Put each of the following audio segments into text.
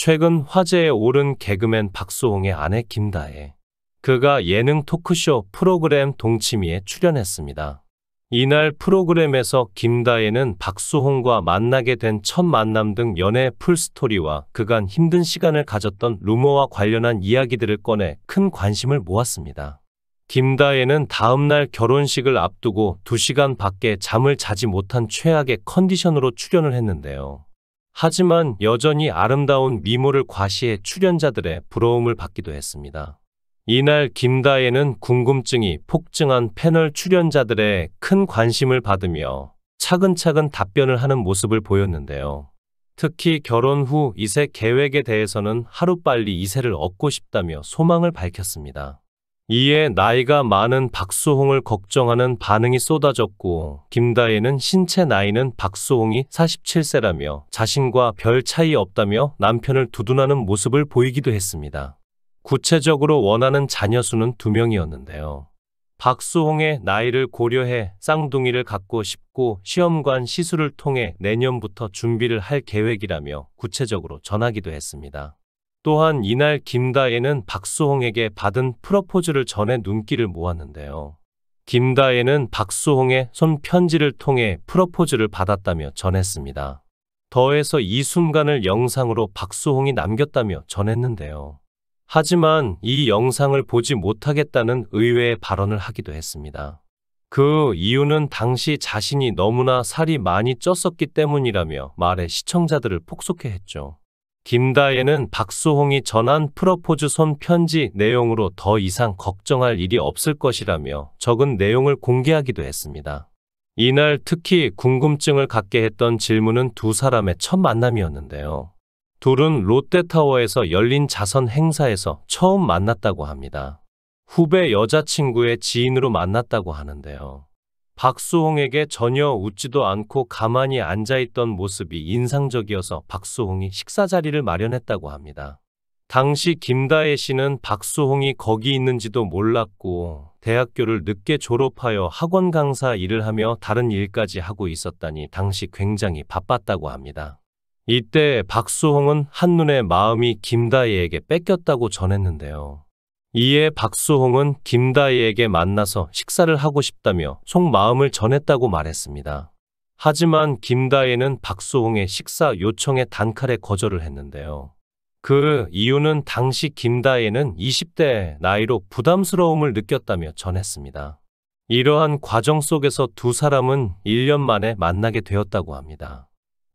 최근 화제에 오른 개그맨 박수홍의 아내 김다혜. 그가 예능 토크쇼 프로그램 동치미에 출연했습니다. 이날 프로그램에서 김다혜는 박수홍과 만나게 된 첫 만남 등 연애 풀스토리와 그간 힘든 시간을 가졌던 루머와 관련한 이야기들을 꺼내 큰 관심을 모았습니다. 김다혜는 다음날 결혼식을 앞두고 2시간 밖에 잠을 자지 못한 최악의 컨디션으로 출연을 했는데요. 하지만 여전히 아름다운 미모를 과시해 출연자들의 부러움을 받기도 했습니다. 이날 김다혜는 궁금증이 폭증한 패널 출연자들의 큰 관심을 받으며 차근차근 답변을 하는 모습을 보였는데요. 특히 결혼 후 이세 계획에 대해서는 하루빨리 이세를 얻고 싶다며 소망을 밝혔습니다. 이에 나이가 많은 박수홍을 걱정하는 반응이 쏟아졌고, 김다혜는 신체 나이는 박수홍이 47세라며 자신과 별 차이 없다며 남편을 두둔하는 모습을 보이기도 했습니다. 구체적으로 원하는 자녀 수는 2명이었는데요. 박수홍의 나이를 고려해 쌍둥이를 갖고 싶고 시험관 시술을 통해 내년부터 준비를 할 계획이라며 구체적으로 전하기도 했습니다. 또한 이날 김다혜는 박수홍에게 받은 프러포즈를 전해 눈길을 모았는데요. 김다혜는 박수홍의 손편지를 통해 프러포즈를 받았다며 전했습니다. 더해서 이 순간을 영상으로 박수홍이 남겼다며 전했는데요. 하지만 이 영상을 보지 못하겠다는 의외의 발언을 하기도 했습니다. 그 이유는 당시 자신이 너무나 살이 많이 쪘었기 때문이라며 말해 시청자들을 폭소케 했죠. 김다혜는 박수홍이 전한 프러포즈 손편지 내용으로 더 이상 걱정할 일이 없을 것이라며 적은 내용을 공개하기도 했습니다. 이날 특히 궁금증을 갖게 했던 질문은 두 사람의 첫 만남이었는데요. 둘은 롯데타워에서 열린 자선 행사에서 처음 만났다고 합니다. 후배 여자친구의 지인으로 만났다고 하는데요. 박수홍에게 전혀 웃지도 않고 가만히 앉아있던 모습이 인상적이어서 박수홍이 식사 자리를 마련했다고 합니다. 당시 김다혜 씨는 박수홍이 거기 있는지도 몰랐고 대학교를 늦게 졸업하여 학원 강사 일을 하며 다른 일까지 하고 있었다니 당시 굉장히 바빴다고 합니다. 이때 박수홍은 한눈에 마음이 김다혜에게 뺏겼다고 전했는데요. 이에 박수홍은 김다혜에게 만나서 식사를 하고 싶다며 속마음을 전했다고 말했습니다. 하지만 김다혜는 박수홍의 식사 요청에 단칼에 거절을 했는데요. 그 이유는 당시 김다혜는 20대 나이로 부담스러움을 느꼈다며 전했습니다. 이러한 과정 속에서 두 사람은 1년 만에 만나게 되었다고 합니다.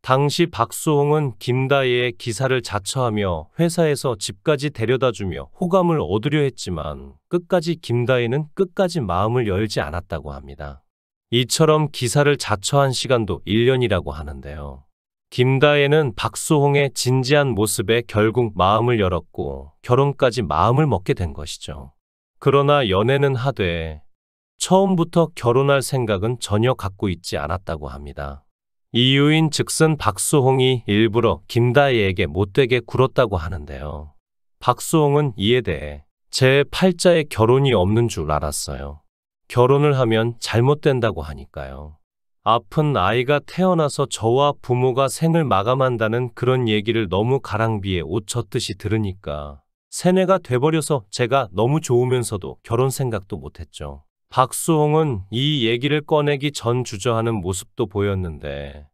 당시 박수홍은 김다혜의 기사를 자처하며 회사에서 집까지 데려다주며 호감을 얻으려 했지만 끝까지 김다혜는 끝까지 마음을 열지 않았다고 합니다. 이처럼 기사를 자처한 시간도 1년이라고 하는데요. 김다혜는 박수홍의 진지한 모습에 결국 마음을 열었고 결혼까지 마음을 먹게 된 것이죠. 그러나 연애는 하되 처음부터 결혼할 생각은 전혀 갖고 있지 않았다고 합니다. 이유인 즉슨 박수홍이 일부러 김다혜에게 못되게 굴었다고 하는데요. 박수홍은 이에 대해 제 팔자에 결혼이 없는 줄 알았어요. 결혼을 하면 잘못된다고 하니까요. 아픈 아이가 태어나서 저와 부모가 생을 마감한다는 그런 얘기를 너무 가랑비에 옷 젖듯이 들으니까 세뇌가 돼버려서 제가 너무 좋으면서도 결혼 생각도 못했죠. 박수홍은 이 얘기를 꺼내기 전 주저하는 모습도 보였는데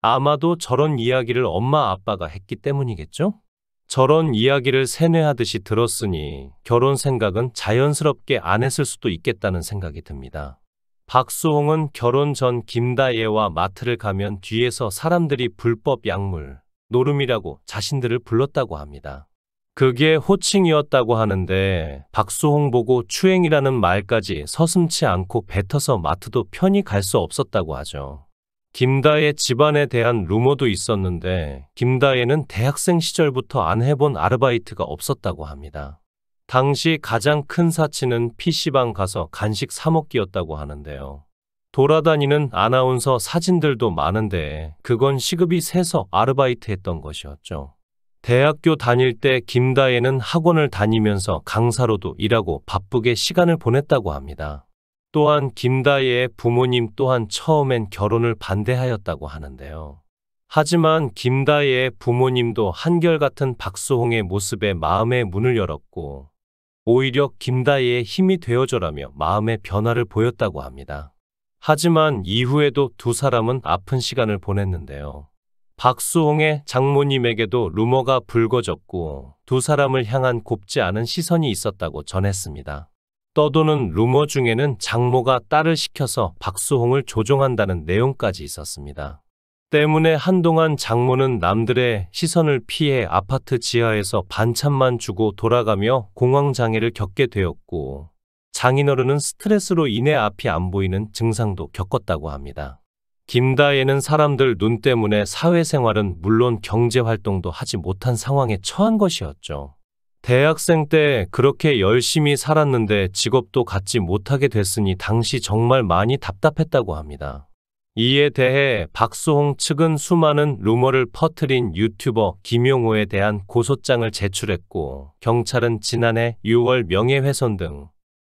아마도 저런 이야기를 엄마 아빠가 했기 때문이겠죠? 저런 이야기를 세뇌하듯이 들었으니 결혼 생각은 자연스럽게 안 했을 수도 있겠다는 생각이 듭니다. 박수홍은 결혼 전 김다혜와 마트를 가면 뒤에서 사람들이 불법 약물, 노름이라고 자신들을 불렀다고 합니다. 그게 호칭이었다고 하는데 박수홍 보고 추행이라는 말까지 서슴지 않고 뱉어서 마트도 편히 갈 수 없었다고 하죠. 김다혜 집안에 대한 루머도 있었는데 김다혜는 대학생 시절부터 안 해본 아르바이트가 없었다고 합니다. 당시 가장 큰 사치는 PC방 가서 간식 사 먹기였다고 하는데요. 돌아다니는 아나운서 사진들도 많은데 그건 시급이 세서 아르바이트 했던 것이었죠. 대학교 다닐 때 김다혜는 학원을 다니면서 강사로도 일하고 바쁘게 시간을 보냈다고 합니다. 또한 김다혜의 부모님 또한 처음엔 결혼을 반대하였다고 하는데요. 하지만 김다혜의 부모님도 한결같은 박수홍의 모습에 마음의 문을 열었고 오히려 김다혜의 힘이 되어줘라며 마음의 변화를 보였다고 합니다. 하지만 이후에도 두 사람은 아픈 시간을 보냈는데요. 박수홍의 장모님에게도 루머가 불거졌고 두 사람을 향한 곱지 않은 시선이 있었다고 전했습니다. 떠도는 루머 중에는 장모가 딸을 시켜서 박수홍을 조종한다는 내용까지 있었습니다. 때문에 한동안 장모는 남들의 시선을 피해 아파트 지하에서 반찬만 주고 돌아가며 공황장애를 겪게 되었고 장인어른은 스트레스로 인해 앞이 안 보이는 증상도 겪었다고 합니다. 김다혜는 사람들 눈 때문에 사회생활은 물론 경제활동도 하지 못한 상황에 처한 것이었죠. 대학생 때 그렇게 열심히 살았는데 직업도 갖지 못하게 됐으니 당시 정말 많이 답답했다고 합니다. 이에 대해 박수홍 측은 수많은 루머를 퍼뜨린 유튜버 김용호에 대한 고소장을 제출했고 경찰은 지난해 6월 명예훼손 등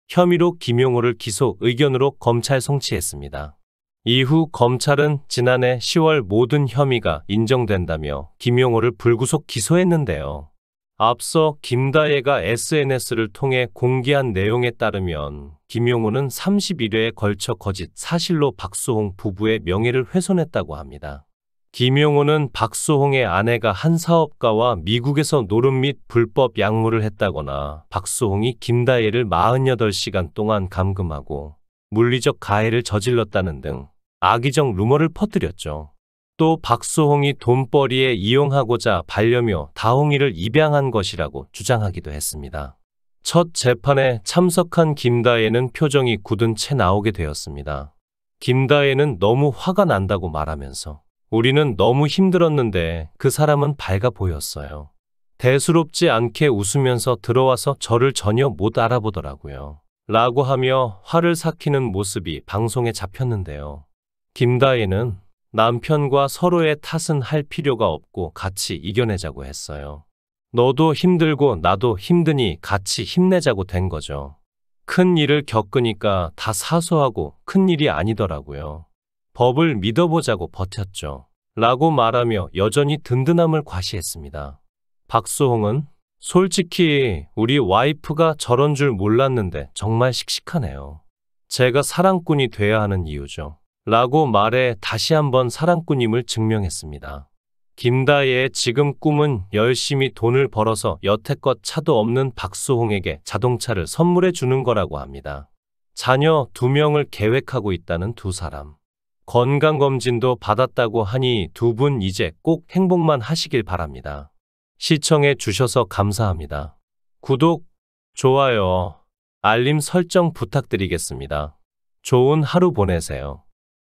혐의로 김용호를 기소 의견으로 검찰 송치했습니다. 이후 검찰은 지난해 10월 모든 혐의가 인정된다며 김용호를 불구속 기소했는데요. 앞서 김다혜가 SNS를 통해 공개한 내용에 따르면 김용호는 31회에 걸쳐 거짓 사실로 박수홍 부부의 명예를 훼손했다고 합니다. 김용호는 박수홍의 아내가 한 사업가와 미국에서 노름 및 불법 약물을 했다거나 박수홍이 김다혜를 48시간 동안 감금하고 물리적 가해를 저질렀다는 등 악의적 루머를 퍼뜨렸죠. 또 박수홍이 돈벌이에 이용하고자 반려묘 다홍이를 입양한 것이라고 주장하기도 했습니다. 첫 재판에 참석한 김다혜는 표정이 굳은 채 나오게 되었습니다. 김다혜는 너무 화가 난다고 말하면서 우리는 너무 힘들었는데 그 사람은 밝아 보였어요. 대수롭지 않게 웃으면서 들어와서 저를 전혀 못 알아보더라고요. 라고 하며 화를 삭히는 모습이 방송에 잡혔는데요. 김다혜는 남편과 서로의 탓은 할 필요가 없고 같이 이겨내자고 했어요. 너도 힘들고 나도 힘드니 같이 힘내자고 된 거죠. 큰 일을 겪으니까 다 사소하고 큰 일이 아니더라고요. 법을 믿어보자고 버텼죠. 라고 말하며 여전히 든든함을 과시했습니다. 박수홍은 솔직히 우리 와이프가 저런 줄 몰랐는데 정말 씩씩하네요. 제가 사랑꾼이 돼야 하는 이유죠. 라고 말해 다시 한번 사랑꾼임을 증명했습니다. 김다혜의 지금 꿈은 열심히 돈을 벌어서 여태껏 차도 없는 박수홍에게 자동차를 선물해 주는 거라고 합니다. 자녀 2명을 계획하고 있다는 두 사람. 건강검진도 받았다고 하니 두 분 이제 꼭 행복만 하시길 바랍니다. 시청해 주셔서 감사합니다. 구독, 좋아요, 알림 설정 부탁드리겠습니다. 좋은 하루 보내세요.